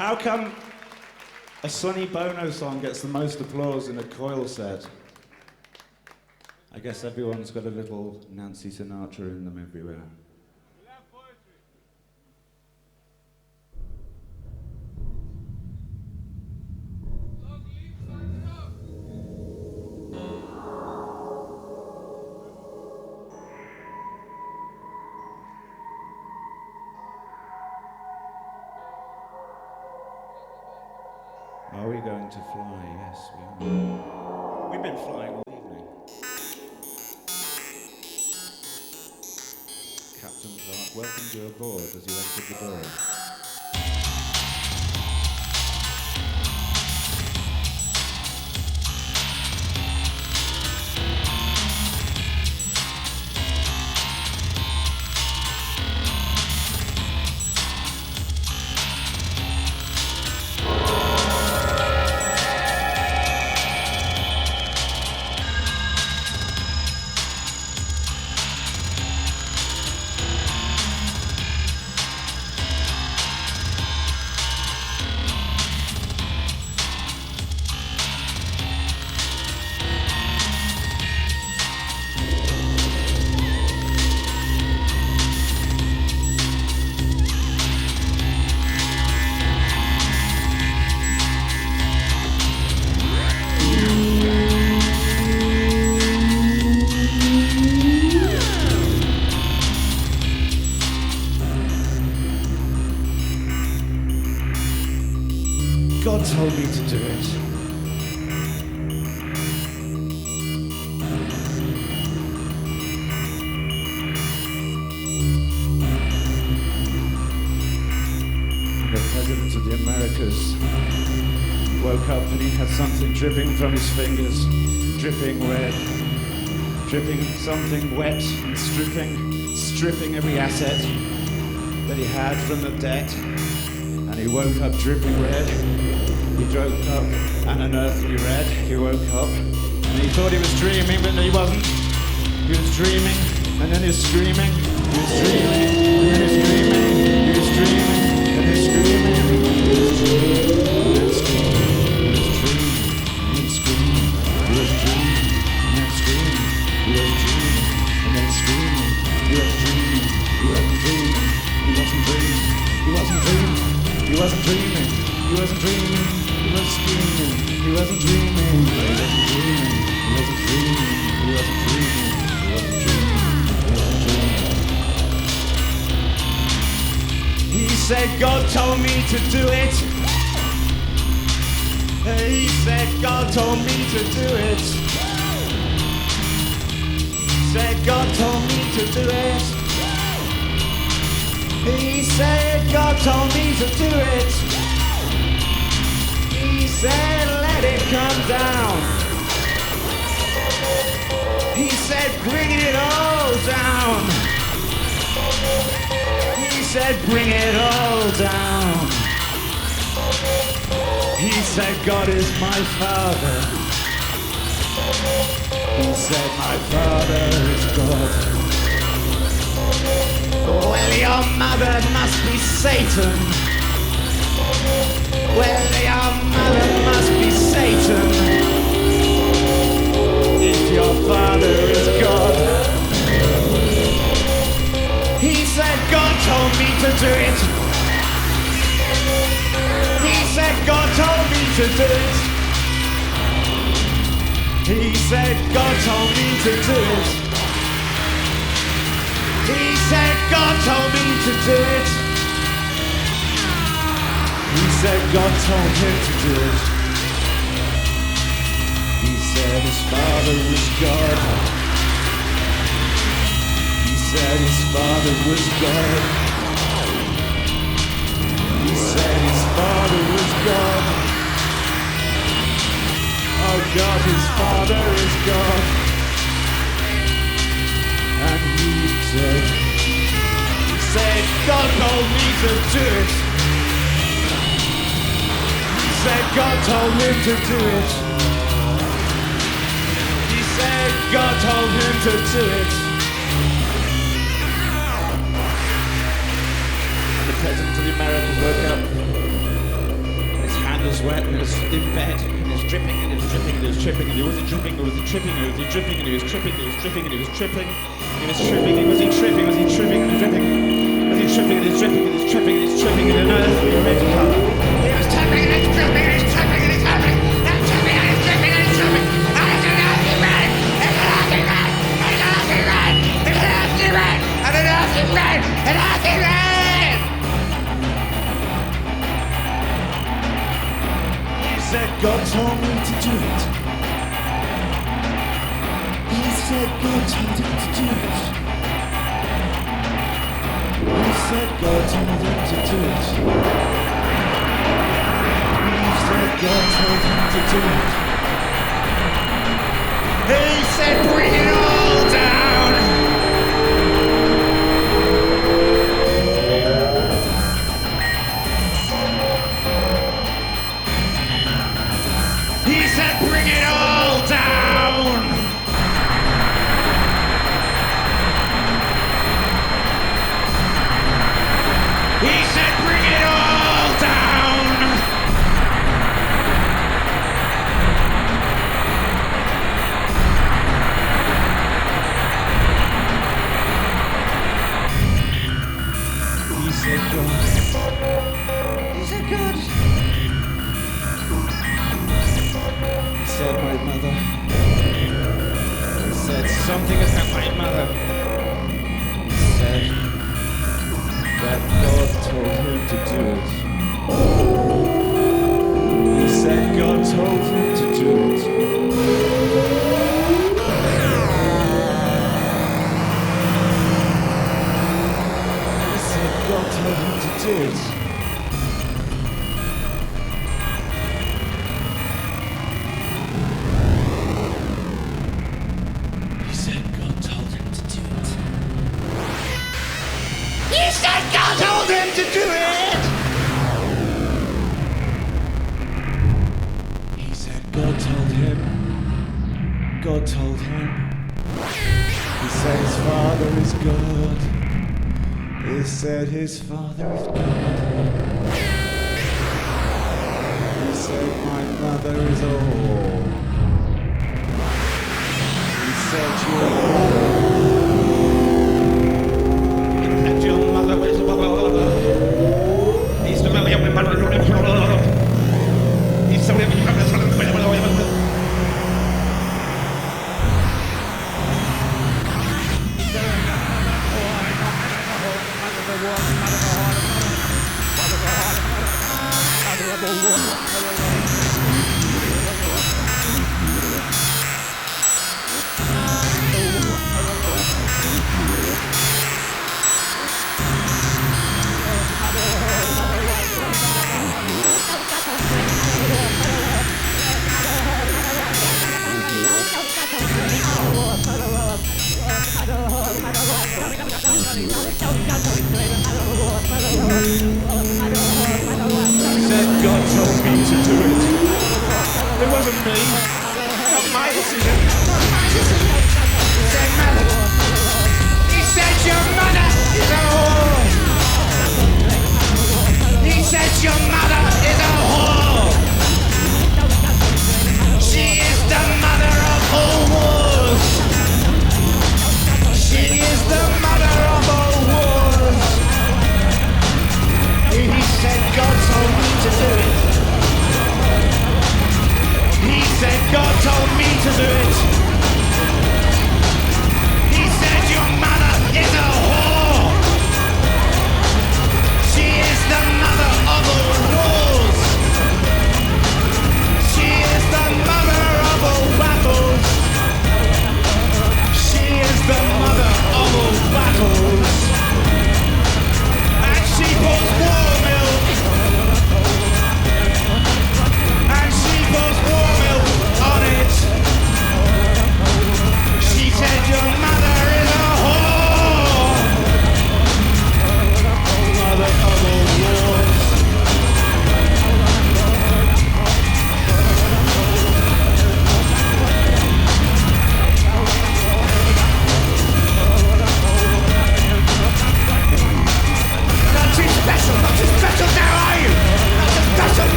How come a Sonny Bono song gets the most applause in a Coil set? I guess everyone's got a little Nancy Sinatra in them everywhere. Are we going to fly? Yes, we are. We've been flying all evening. Captain Clark welcomed you aboard as you entered the door. God told me to do it. The President of the Americas woke up and he had something dripping from his fingers, dripping red, dripping something wet and stripping every asset that he had from the debt. And he woke up dripping red. He woke up an unearthly red. He woke up and he thought he was dreaming, but he wasn't. He was dreaming, and then he was screaming. He was dreaming, and then he was dreaming. He was dreaming, and he was screaming. He was dreaming, and then screaming. He was dreaming, and then screaming. He was dreaming, and then screaming. He was dreaming, and then screaming. He was dreaming. He wasn't dreaming. He wasn't dreaming. He wasn't dreaming. He wasn't dreaming. He wasn't dreaming. He was screaming. He wasn't dreaming. He wasn't dreaming. He wasn't dreaming. He wasn't dreaming. He wasn't dreaming. He wasn't dreaming. He said God told me to do it. He said God told me to do it. He said God told me to do it. He said God told me to do it. He said let it come down. He said bring it all down. He said bring it all down. He said God is my Father. He said my Father is God. Well, your mother must be Satan. Well, your mother must be Satan. If your father is God. He said God told me to do it. He said God told me to do it. He said God told me to do it. He said God told me to do it. He said God told him to do it. He said his father was God. He said his father was God. He said his father was God. Oh God, his father is God. And he said God told me to do it. He said God told him to do it. He said God told him to do it. And the President of the Americas woke up hand was wet and it was in bed and it was dripping and it was dripping and it was tripping and it wasn't dripping or was it tripping or was it dripping and it was tripping and it was dripping and it was tripping. It was tripping, was he tripping, was he tripping and dripping? Was he tripping and it's dripping and it's tripping and it's tripping in an earthly red colour? It was tripping and it's dripping and it's tripping and it's tripping and it's tripping and it's dripping and it's tripping and it's an earthly red! It's an earthly red! It's an earthly red! It's an earthly red! And an earthly red! An earthly red! He said God told me to do it. He said God told him to do it. He said God told him to do it. He said God told him to do it. He said bring it all down. He said bring it all down. He said bring it all down. He said God. He said God. He said my mother. He said something about my mother. He said that God told him to do it. He said God told him to do it. He said God told him to do it. He said God told him to do it. He said God told him to do it! He said God told him. God told him. He said his father is God. He said his father is God. He said my mother is a whore. He said your mother is a whore. He's the mother of my mother. He's the mother of my mother. God told me to do it. It wasn't me. Not my decision. Not my decision. He said mother. He said your mother is a whore. He said your mother is a whore. She is the mother of all wars. She is the mother of all wars. He said God told me to do it. He said God told me to do it. He said your mother is a whore. She is the mother of all wars. She is the mother of all battles. She is the mother of all battles. And she pours war milk. And she pours war milk on it.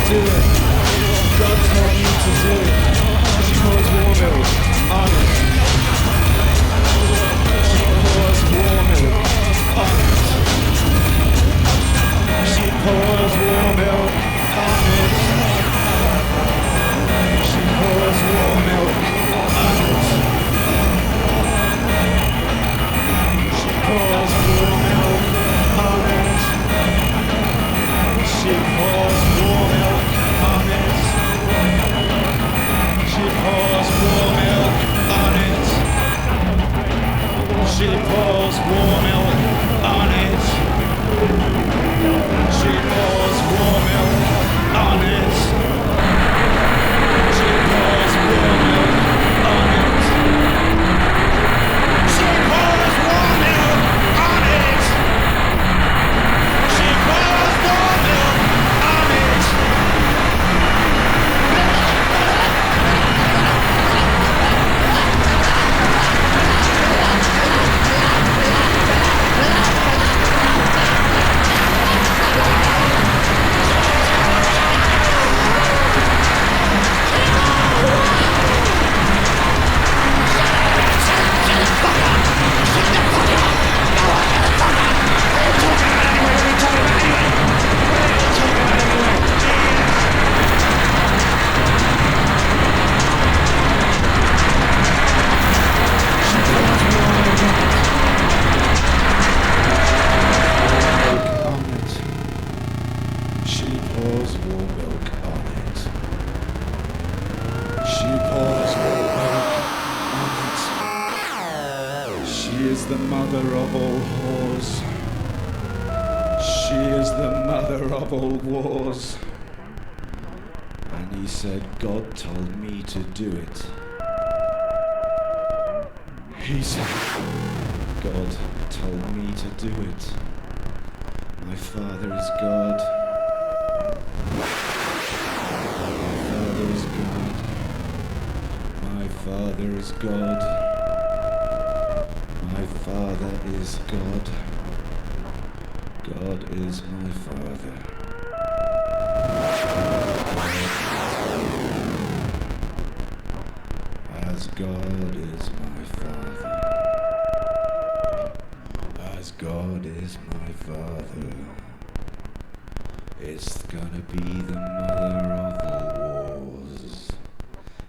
do it. God told me to do it. She pours warm milk on it. She pours warm milk on it. She pours warm milk on it. She pours warm milk on it. She pours warm milk on it. She pours warm milk on it. She pours warm milk on it. She pours warm milk on it. She pours warm milk on it. She pours warm milk on it. She pours warm milk on it. She pours warm milk on it. The mother of all whores. She is the mother of all wars. And he said, God told me to do it. He said, God told me to do it. My Father is God. My Father is God. My Father is God. My Father is God. God is my Father. As God is my Father. As God is my Father. It's gonna be the mother of all wars.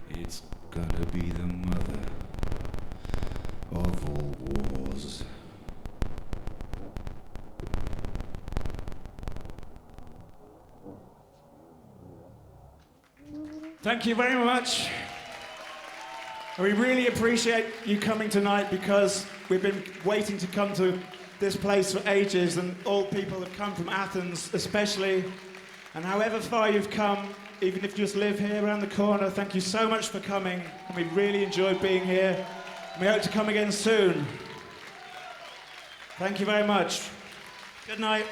It's gonna be the mother of all wars. Thank you very much. We really appreciate you coming tonight because we've been waiting to come to this place for ages, and all people have come from Athens especially. And however far you've come, even if you just live here around the corner, thank you so much for coming. And we really enjoyed being here. We hope to come again soon. Thank you very much. Good night.